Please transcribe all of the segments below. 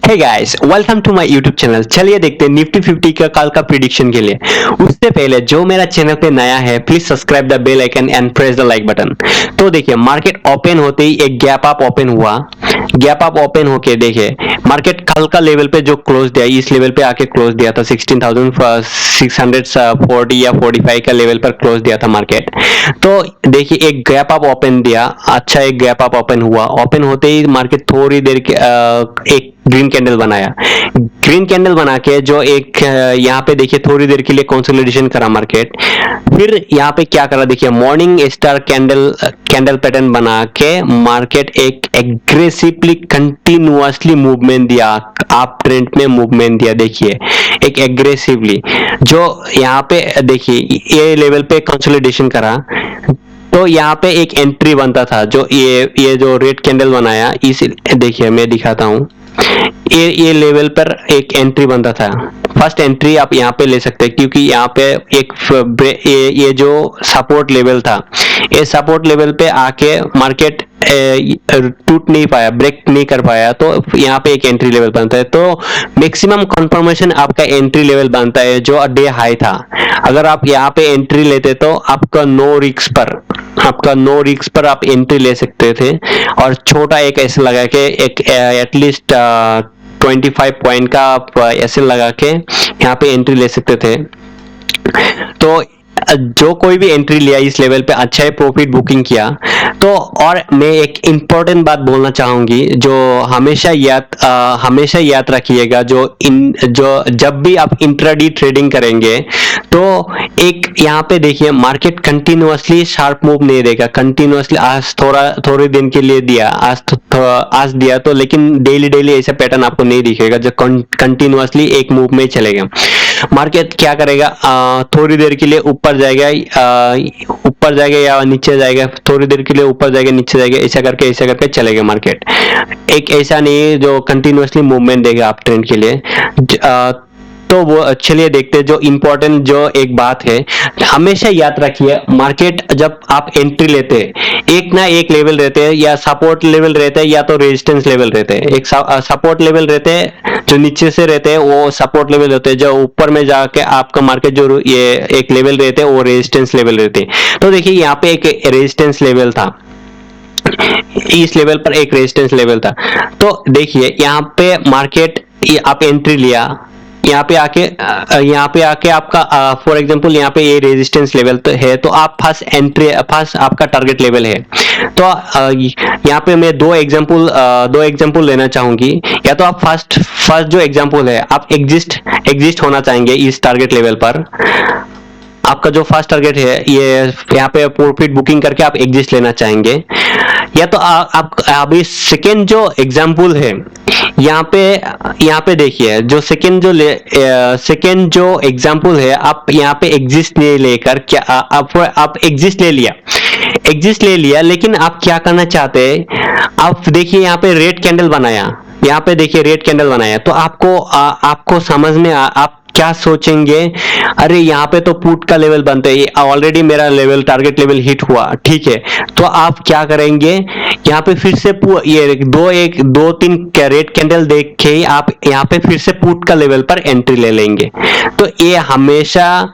Hey guys, welcome to my YouTube channel. चलिए देखते हैं निफ्टी 50 का कल का प्रिडिक्शन के लिए। उससे पहले जो मेरा चैनल पे नया है, please subscribe the bell icon and press the like button. तो देखिए, मार्केट ओपन होते ही एक गैप अप ओपन हुआ। गैप अप ओपन होके देखिए मार्केट कल का लेवल पे जो क्लोज दिया, इस लेवल पे आके क्लोज दिया था 16,640 या 45 का लेवल पर क्लोज दिया था मार्केट। तो देखिए एक गैप अप ओपन दिया, अच्छा एक गैप अप ओपन हुआ। ओपन होते ही मार्केट थोड़ी देर के एक ग्रीन कैंडल बनाया। ग्रीन कैंडल बना के जो एक यहाँ पे देखिए थोड़ी देर के लिए कंसोलिडेशन करा मार्केट। फिर यहाँ पे क्या करा देखिए, मॉर्निंग स्टार कैंडल पैटर्न बना के मार्केट एक एग्रेसिवली कंटिन्यूअसली मूवमेंट दिया, अप ट्रेंड में मूवमेंट दिया। देखिए एक एग्रेसिवली जो यहाँ पे देखिए ये लेवल पे कंसोलिडेशन करा, तो यहाँ पे एक एंट्री बनता था। जो ये जो रेड कैंडल बनाया, इस देखिए मैं दिखाता हूँ, ये लेवल पर एक एंट्री बनता था। फर्स्ट एंट्री आप यहाँ पे ले सकते हैं, क्योंकि यहाँ पे एक ये जो सपोर्ट लेवल था, ये सपोर्ट लेवल पे आके मार्केट टूट नहीं पाया, ब्रेक नहीं कर पाया, तो यहाँ पे एक एंट्री लेवल बनता है। तो मैक्सिमम कंफर्मेशन आपका एंट्री लेवल बनता है जो डे हाई था। अगर आप यहाँ पे एंट्री लेते तो आपका नो रिस्क पर आप एंट्री ले सकते थे, और छोटा एक ऐसे लगा के एक एटलीस्ट 25 पॉइंट का आप ऐसे लगा के यहाँ पे एंट्री ले सकते थे। तो जो कोई भी एंट्री लिया इस लेवल पे अच्छा है, प्रॉफिट बुकिंग किया। तो और मैं एक इम्पोर्टेंट बात बोलना चाहूंगी जो हमेशा याद रखिएगा, जो जब भी आप इंट्राडे ट्रेडिंग करेंगे तो एक यहाँ पे देखिए मार्केट कंटिन्यूअसली शार्प मूव नहीं देगा। कंटिन्यूअसली आज थोड़े दिन के लिए दिया, आज दिया तो, लेकिन डेली ऐसा पैटर्न आपको नहीं दिखेगा जो कंटिन्यूअसली एक मूव में चलेगा। मार्केट क्या करेगा, थोड़ी देर के लिए ऊपर जाएगा या नीचे जाएगा, थोड़ी देर के लिए ऊपर जाएगा नीचे जाएगा, ऐसा करके चलेगा मार्केट। एक ऐसा नहीं है जो कंटिन्यूअसली मूवमेंट देगा आप ट्रेंड के लिए। तो वो चलिए देखते हैं जो इम्पोर्टेंट जो एक बात है, हमेशा याद रखिए मार्केट जब आप एंट्री लेते हैं एक ना एक लेवल रहते हैं, या सपोर्ट लेवल रहते हैं या तो रेजिस्टेंस लेवल रहते हैं। एक सपोर्ट लेवल रहते हैं जो नीचे से रहते हैं, वो सपोर्ट लेवल होते हैं। जो ऊपर में जाके आपका मार्केट जो ये एक लेवल रहते हैं वो रेजिस्टेंस लेवल रहते हैं। तो देखिए यहाँ पे एक रेजिस्टेंस लेवल था, इस लेवल पर एक रेजिस्टेंस लेवल था। तो देखिए यहाँ पे मार्केट आप एंट्री लिया, यहाँ पे आके आपका फॉर एग्जांपल यहाँ पे ये रेजिस्टेंस लेवल तो है, तो आप फर्स्ट आपका टारगेट लेवल है। तो यहाँ पे मैं दो एग्जांपल लेना चाहूंगी। या तो आप फर्स्ट जो एग्जांपल है, आप एग्जिस्ट होना चाहेंगे इस टारगेट लेवल पर। आपका जो फर्स्ट टारगेट है ये यहाँ पे प्रॉफिट बुकिंग करके आप एग्जिस्ट लेना चाहेंगे। या तो आप अभी सेकेंड जो एग्जांपल है, यहाँ पे देखिए जो सेकेंड जो एग्जांपल है, आप यहाँ पे एग्जिस्ट नहीं लेकर क्या आप एग्जिस्ट ले लिया, लेकिन आप क्या करना चाहते हैं, आप देखिए यहाँ पे रेड कैंडल बनाया, तो आपको समझ में आप क्या सोचेंगे, अरे यहाँ पे तो पुट का लेवल बनता है, ऑलरेडी मेरा लेवल टारगेट लेवल हिट हुआ, ठीक है। तो आप क्या करेंगे, यहाँ पे फिर से ये दो तीन रेड कैंडल देख के आप यहाँ पे फिर से पुट का लेवल पर एंट्री ले लेंगे। तो ये हमेशा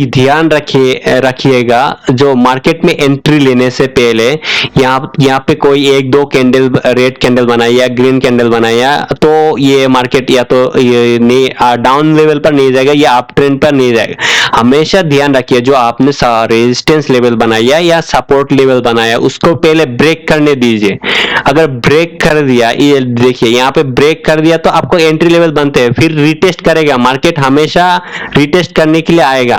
ध्यान रखिएगा जो मार्केट में एंट्री लेने से पहले यहाँ पे कोई एक दो कैंडल रेड कैंडल बनाया, ग्रीन कैंडल बनाया, तो ये मार्केट या तो ये डाउन लेवल पर नहीं जाएगा या अप ट्रेंड पर नहीं जाएगा। हमेशा ध्यान रखिए जो आपने रेजिस्टेंस लेवल बनाया या सपोर्ट लेवल बनाया, उसको पहले ब्रेक करने दीजिए। अगर ब्रेक कर दिया, ये देखिए यहाँ पे ब्रेक कर दिया, तो आपको एंट्री लेवल बनते हैं, फिर रिटेस्ट करेगा मार्केट, हमेशा रिटेस्ट करने के लिए आएगा।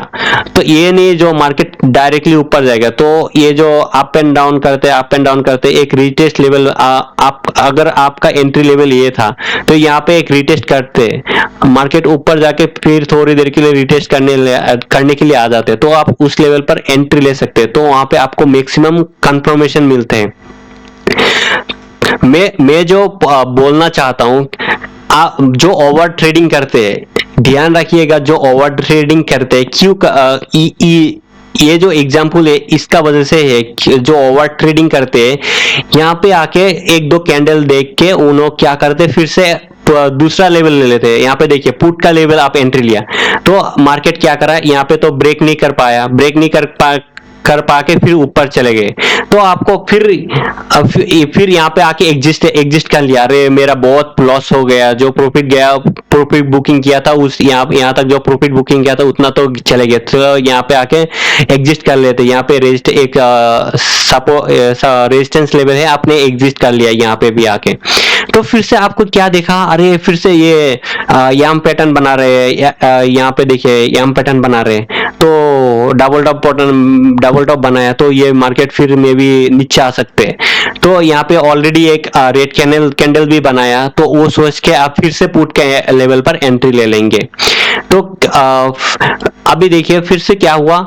तो ये नहीं जो मार्केट डायरेक्टली ऊपर जाएगा। तो ये जो अप एंड डाउन करते एक रिटेस्ट लेवल, अगर आपका एंट्री लेवल ये था, तो यहाँ पे एक रिटेस्ट करते मार्केट ऊपर जाके फिर थोड़ी देर के लिए रिटेस्ट करने के लिए आ जाते हैं, तो आप उस लेवल पर एंट्री ले सकते हैं। तो वहां पे आपको मैक्सिमम कंफर्मेशन मिलते हैं। मैं जो बोलना चाहता हूं, जो ओवर ट्रेडिंग करते हैं, ध्यान रखिएगा जो ओवर ट्रेडिंग करते हैं, क्यों ये जो एग्जाम्पल है इसका वजह से है कि जो ओवर ट्रेडिंग करते हैं, यहाँ पे आके एक दो कैंडल देख के उन्होंने क्या करते, फिर से दूसरा लेवल ले लेते हैं। यहाँ पे देखिए पुट का लेवल आप एंट्री लिया तो मार्केट क्या करा, यहाँ पे तो ब्रेक नहीं कर पाया, ब्रेक नहीं कर पाके फिर ऊपर चले गए। तो आपको फिर यहाँ पे आके एग्जिस्ट कर लिया, अरे मेरा बहुत लॉस हो गया, जो प्रॉफिट गया, प्रॉफिट बुकिंग किया था उस यहाँ तक जो प्रॉफिट बुकिंग किया था उतना तो चले गए, तो यहाँ पे आके एग्जिस्ट कर लेते। यहाँ पे एक रेजिस्टेंस लेवल है, आपने एग्जिस्ट कर लिया यहाँ पे भी आके। तो फिर से आपको क्या देखा, अरे फिर से ये याम पैटर्न बना रहे हैं, यहाँ पे देखिए याम पैटर्न बना रहे हैं, तो डबल टॉप बनाया, तो ये मार्केट फिर में भी नीचे आ सकते हैं। तो यहाँ पे ऑलरेडी एक रेड कैंडल भी बनाया, तो वो सोच के आप फिर से पुट के लेवल पर एंट्री ले लेंगे। तो अभी देखिए फिर से क्या हुआ,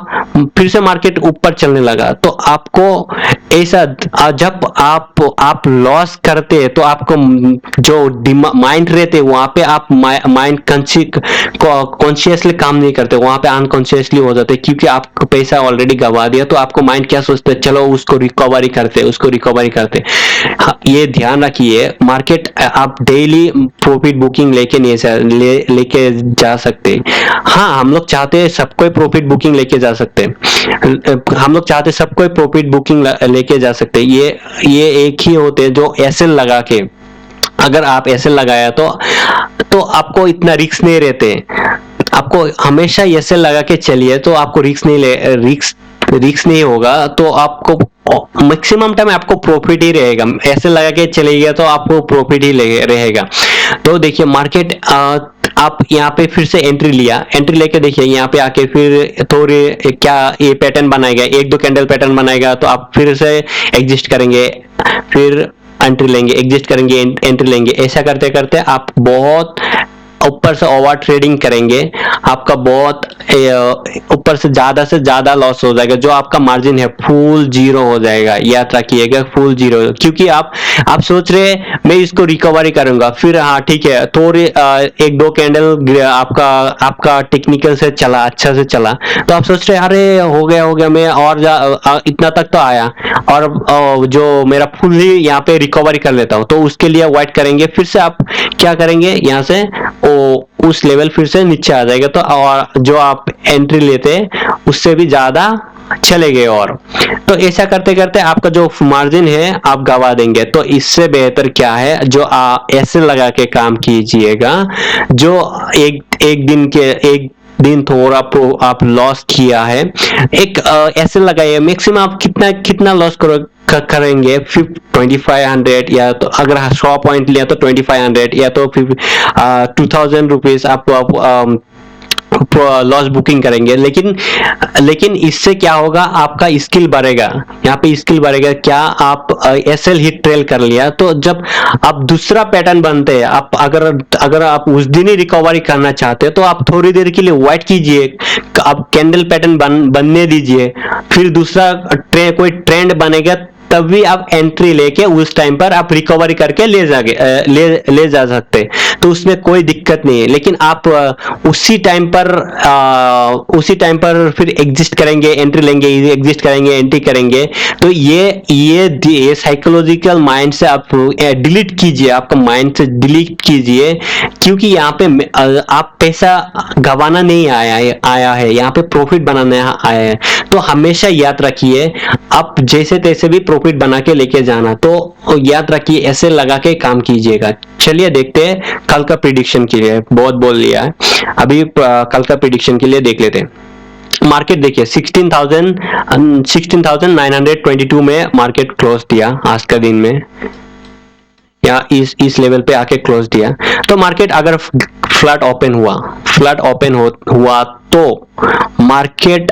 फिर से मार्केट ऊपर चलने लगा। तो आपको ऐसा जब आप लॉस करते तो आपको जो माइंड रहते वहां पे आप माइंड कॉन्शियसली काम नहीं करते, वहां पे अनकॉन्शियसली हो जाते, क्योंकि आपको पैसा ऑलरेडी गवा दिया। तो आपको माइंड क्या सोचते, चलो उसको रिकवरी करते। हाँ, ये ध्यान रखिए, मार्केट आप डेली प्रॉफिट बुकिंग लेके जा सकते। हाँ, हम लोग चाहते हैं सब कोई प्रॉफिट बुकिंग लेके जा सकते ये एक ही होते हैं जो एसएल लगा के, अगर आप एसएल लगाया तो आपको इतना रिस्क नहीं रहते। आपको हमेशा एसएल लगा के चलिए तो आपको रिस्क नहीं होगा, तो आपको मैक्सिमम टाइम आपको प्रॉफिट ही रहेगा। ऐसे लगा के चलेगा तो आपको प्रॉफिट ही रहेगा। तो देखिए मार्केट आप यहाँ पे फिर से एंट्री लेके देखिए, यहाँ पे आके फिर थोड़ी क्या ये पैटर्न बनाएगा, एक दो कैंडल पैटर्न बनाएगा, तो आप फिर से एग्जिस्ट करेंगे, फिर एंट्री लेंगे, एग्जिस्ट करेंगे, एंट्री लेंगे। ऐसा करते करते आप बहुत ऊपर से ओवर ट्रेडिंग करेंगे, आपका बहुत ऊपर से ज्यादा लॉस हो जाएगा, जो आपका मार्जिन है फुल जीरो हो जाएगा। याद रखिएगा, फुल जीरो, क्योंकि आप सोच रहे हैं मैं इसको रिकवरी करूंगा, फिर हाँ ठीक है थोड़ी एक दो कैंडल आपका टेक्निकल से चला, अच्छा से चला, तो आप सोच रहे अरे हो गया मैं और इतना तक तो आया, और जो मेरा फुल ही यहाँ पे रिकवरी कर लेता हूँ, तो उसके लिए वेट करेंगे। फिर से आप क्या करेंगे, यहाँ से उस लेवल फिर से नीचे आ जाएगा, तो और जो आप एंट्री लेते उससे भी ज्यादा चले गए, और तो ऐसा करते करते आपका जो मार्जिन है आप गवा देंगे। तो इससे बेहतर क्या है, जो ऐसे लगा के काम कीजिएगा, जो एक दिन थोड़ा आप लॉस किया है, एक ऐसे लगाइए, मैक्सिमम आप कितना लॉस करेंगे 2500, या तो अगर 100 पॉइंट लिया तो 2500, या तो 2000 रुपीज आप लॉस बुकिंग करेंगे। लेकिन इससे क्या होगा, आपका स्किल बढ़ेगा, यहाँ पे स्किल बढ़ेगा। क्या आप एसएल हिट ट्रेल कर लिया, तो जब आप दूसरा पैटर्न बनते हैं, आप अगर आप उस दिन ही रिकवरी करना चाहते हैं, तो आप थोड़ी देर के लिए वेट कीजिए, आप कैंडल पैटर्न बनने दीजिए, फिर दूसरा कोई ट्रेंड बनेगा, तभी आप एंट्री लेके उस टाइम पर आप रिकवरी करके ले जा सकते, तो उसमें कोई दिक्कत नहीं है। लेकिन आप उसी टाइम पर फिर एग्जिस्ट करेंगे, एंट्री लेंगे, एग्जिस्ट करेंगे, एंट्री करेंगे, तो ये साइकोलॉजिकल माइंड से आप डिलीट कीजिए, आपका माइंड से डिलीट कीजिए, क्योंकि यहाँ पे आप पैसा गंवाना नहीं आया है, यहाँ पे प्रॉफिट बनाने आया है। तो हमेशा याद रखिए, आप जैसे तैसे भी प्रॉफिट बना के लेके जाना, तो याद रखिए ऐसे लगा के काम कीजिएगा। चलिए देखते हैं कल का प्रिडिक्शन के लिए, बहुत बोल लिया है, अभी कल का प्रिडिक्शन के लिए देख लेते हैं। मार्केट देखिए 16,922 में मार्केट क्लोज दिया आज का दिन में, या इस लेवल पे आके क्लोज दिया। तो मार्केट अगर फ्लैट ओपन हुआ तो मार्केट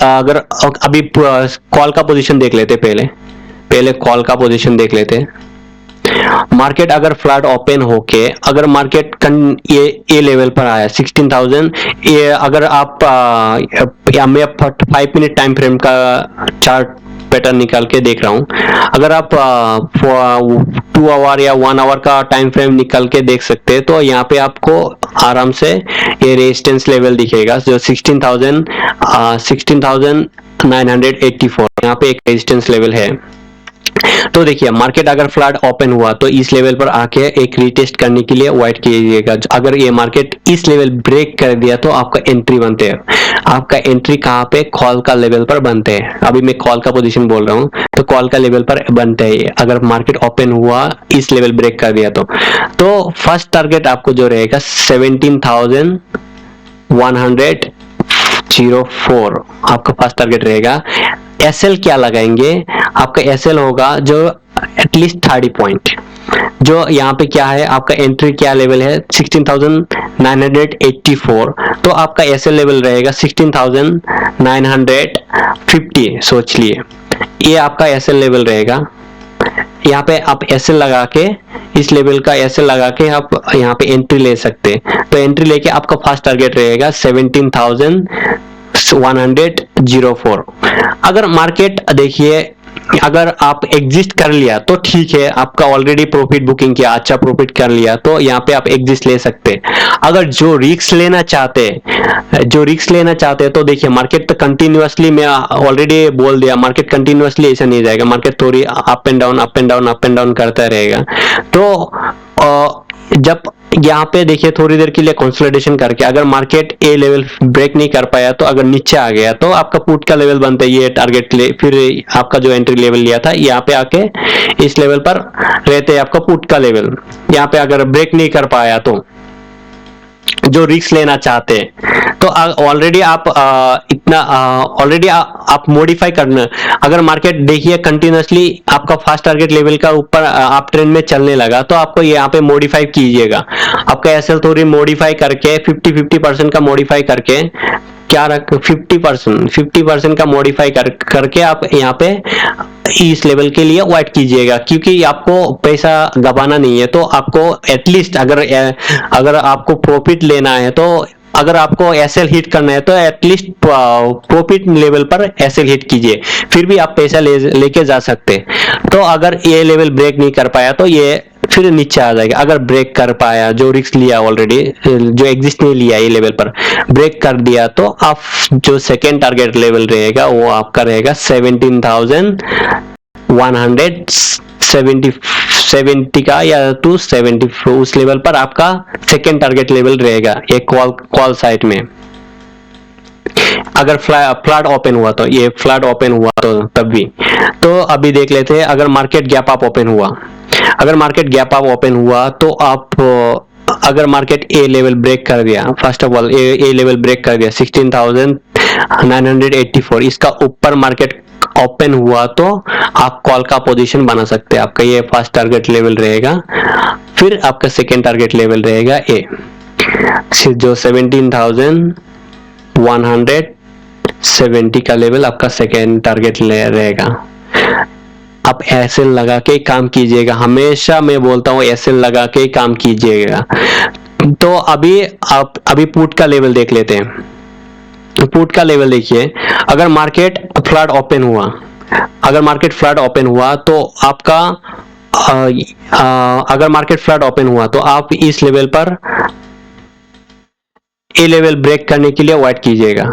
अगर अभी कॉल का पोजीशन देख लेते, पहले कॉल का पोजीशन देख लेते। मार्केट अगर फ्लैट ओपन होके अगर मार्केट ये लेवल पर आया 16,000, ये अगर आप मैं 5 मिनट टाइम फ्रेम का चार्ट पैटर्न निकाल के देख रहा हूं, अगर आप 2 आवर या 1 आवर का टाइम फ्रेम निकाल के देख सकते हैं, तो यहाँ पे आपको आराम से ये रेजिस्टेंस लेवल दिखेगा, जो 16,984 यहाँ पे एक रेजिस्टेंस लेवल है। तो देखिए मार्केट अगर फ्लैट ओपन हुआ तो इस लेवल पर आके एक रीटेस्ट करने के लिए वेट कीजिएगा। अगर ये मार्केट इस लेवल ब्रेक कर दिया तो आपका एंट्री बनते हैं। आपका एंट्री कहाँ पे, कॉल का लेवल पर बनते हैं। अभी मैं कॉल का पोजीशन बोल रहा हूँ, तो कॉल का लेवल पर बनते हैं अगर मार्केट ओपन हुआ इस लेवल ब्रेक कर दिया तो फर्स्ट टारगेट आपको जो रहेगा 17,104 आपका फर्स्ट टारगेट रहेगा। एसएल क्या लगाएंगे, आपका एसएल होगा जो एटलीस्ट 30 पॉइंट। जो यहाँ पे क्या है, आपका एंट्री क्या लेवल है 16,984, तो आपका एसएल लेवल रहेगा 16,950। सोच लिए ये आपका एसएल लेवल रहेगा। यहाँ पे आप एसएल लगा के, इस लेवल का एसएल लगा के आप यहाँ पे एंट्री ले सकते हैं। तो एंट्री लेके आपका फर्स्ट टारगेट रहेगा 17,104। अगर मार्केट देखिए अगर आप एग्जिस्ट कर लिया तो ठीक है, आपका ऑलरेडी प्रॉफिट बुकिंग किया, अच्छा प्रॉफिट कर लिया, तो यहाँ पे आप एग्जिस्ट ले सकते हैं। अगर जो रिस्क लेना चाहते हैं तो देखिए मार्केट तो कंटिन्यूअसली, मैं ऑलरेडी बोल दिया, मार्केट कंटिन्यूअसली ऐसा नहीं जाएगा। मार्केट थोड़ी अप एंड डाउन करता रहेगा। तो जब यहाँ पे देखिए थोड़ी देर के लिए कंसोलिडेशन करके अगर मार्केट ए लेवल ब्रेक नहीं कर पाया तो अगर नीचे आ गया तो आपका पुट का लेवल बनता है ये टारगेट फिर आपका जो एंट्री लेवल लिया था यहाँ पे आके इस लेवल पर रहते हैं आपका पुट का लेवल। यहाँ पे अगर ब्रेक नहीं कर पाया तो जो रिस्क लेना चाहते हैं तो ऑलरेडी आप आप मॉडिफाई करना। अगर मार्केट देखिए कंटिन्यूअसली आपका फास्ट टारगेट लेवल का ऊपर आप ट्रेंड में चलने लगा तो आपको यहाँ पे मॉडिफाई कीजिएगा। आपका एसएल थोड़ी मॉडिफाई करके 50% का मॉडिफाई करके क्या रख 50% का मॉडिफाई करके आप यहाँ पे इस लेवल के लिए वेट कीजिएगा, क्योंकि आपको पैसा गवाना नहीं है। तो आपको एटलीस्ट अगर आपको प्रॉफिट लेना है तो अगर आपको एसएल हिट करना है तो एटलीस्ट प्रॉफिट लेवल पर एसएल हिट कीजिए, फिर भी आप पैसा लेके जा सकते। तो अगर ये लेवल ब्रेक नहीं कर पाया तो ये फिर नीचे आ जाएगा। अगर ब्रेक कर पाया, जो रिस्क लिया ऑलरेडी, जो एग्जिस्ट नहीं लिया ये लेवल पर ब्रेक कर दिया, तो आप जो सेकेंड टारगेट लेवल रहेगा वो आपका रहेगा 17,170 का या 270, उस लेवल पर आपका सेकेंड टारगेट लेवल रहेगा ये कॉल साइड में। अगर फ्लैट ओपन हुआ तो ये फ्लैट ओपन हुआ तो तब भी। तो अभी देख लेते हैं अगर मार्केट गैप अप ओपन हुआ, अगर मार्केट गैप अप ओपन हुआ तो आप अगर मार्केट ए लेवल ब्रेक कर दिया, first of all a level break कर दिया 16,984, इसका ऊपर मार्केट ओपन हुआ तो आप कॉल का पोजीशन बना सकते हैं। आपका ये फर्स्ट टारगेट लेवल रहेगा, फिर आपका सेकेंड टारगेट लेवल रहेगा ए, जो 17,170 का लेवल आपका सेकेंड टारगेट रहेगा। आप एसएल लगा के काम कीजिएगा, हमेशा मैं बोलता हूँ एसएल लगा के काम कीजिएगा। तो अभी पुट का लेवल देख लेते हैं। पुट का लेवल देखिए, अगर मार्केट फ्लैट ओपन हुआ, अगर मार्केट फ्लैट ओपन हुआ तो आपका अगर मार्केट फ्लैट ओपन हुआ तो आप इस लेवल पर ए लेवल ब्रेक करने के लिए वेट कीजिएगा।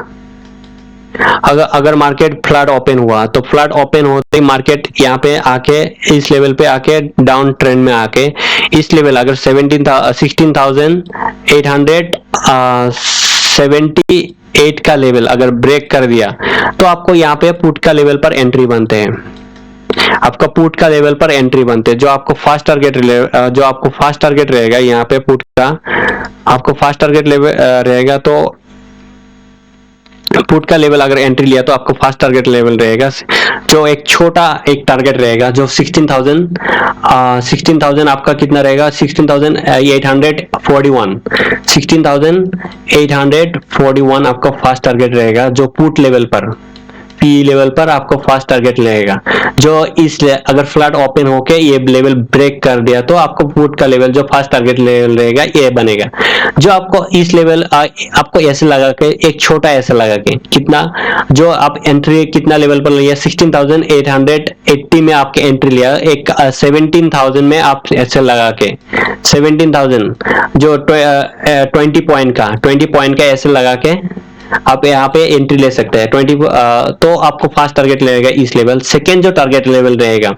अगर मार्केट फ्लैट ओपन हुआ तो फ्लैट ओपन होते ही मार्केट यहाँ पे आके इस लेवल पे आके डाउन ट्रेंड में आके इस लेवल अगर 16,878 का लेवल अगर ब्रेक कर दिया तो आपको यहाँ पे पुट का लेवल पर एंट्री बनते हैं। आपका पुट का लेवल पर एंट्री बनते हैं। जो आपको फास्ट टारगेट रहेगा यहाँ पे पुट का, आपको फास्ट टारगेट लेवल रहेगा तो पुट का लेवल अगर एंट्री लिया तो आपको फास्ट टारगेट लेवल रहेगा, जो एक छोटा एक टारगेट रहेगा जो 16,000 आपका कितना रहेगा 16,841 आपका फास्ट टारगेट रहेगा, जो पुट लेवल पर पी लेवल पर आपको फास्ट टारगेट लगेगा। जो अगर फ्लैट ओपन होके ये लेवल ब्रेक कर दिया तो आपको पुट का लेवल जो फास्ट टारगेट लेवल रहेगा ये बनेगा। जो आपको इस लेवल आपको ऐसे लगा के एक छोटा ऐसे लगा के कितना, जो आप एंट्री कितना लेवल पर लिया 16,880 में आपके एंट्री लिया, एक 17,000 में आप ऐसे लगा के 17,000 जो 20 पॉइंट का ऐसे लगा के आप यहाँ पे एंट्री ले सकते हैं 20। तो आपको फास्ट टारगेट लगेगा इस लेवल। सेकेंड जो टारगेट लेवल रहेगा